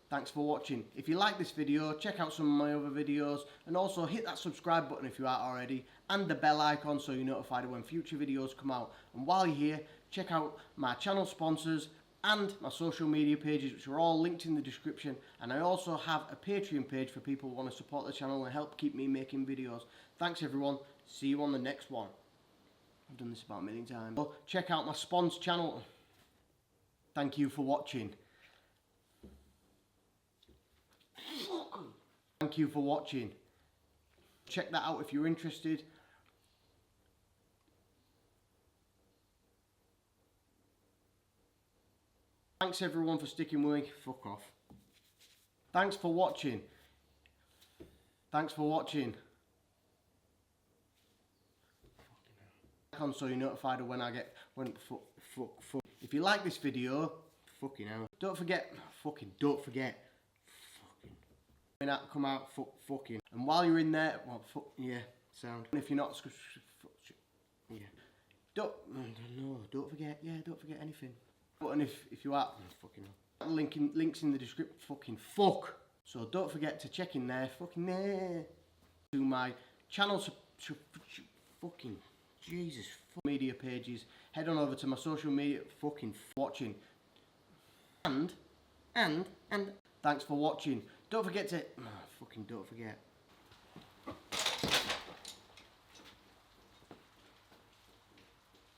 Thanks for watching. If you like this video, check out some of my other videos, and also hit that subscribe button if you aren't already, and the bell icon so you're notified when future videos come out. And while you're here, check out my channel sponsors and my social media pages, which are all linked in the description. And I also have a Patreon page for people who want to support the channel and help keep me making videos. Thanks everyone. See you on the next one. I've done this about a million times. So check out my sponsor channel. Thank you for watching. Thank you for watching. Check that out if you're interested. Thanks everyone for sticking with me. Fuck off. Thanks for watching. Thanks for watching. So you're notified of when I get fuck. If you like this video, fucking hell. Don't forget. When that come out, fucking. And while you're in there, well, fuck yeah, sound. And if you're not, yeah. Don't forget. Yeah, don't forget anything. And if you are, fucking hell. Links in the description. Fucking fuck. So don't forget to check in there. Fucking there. To my channel. Fucking. Jesus, media pages. Head on over to my social media. Fucking watching. And thanks for watching. Don't forget to. Fucking don't forget.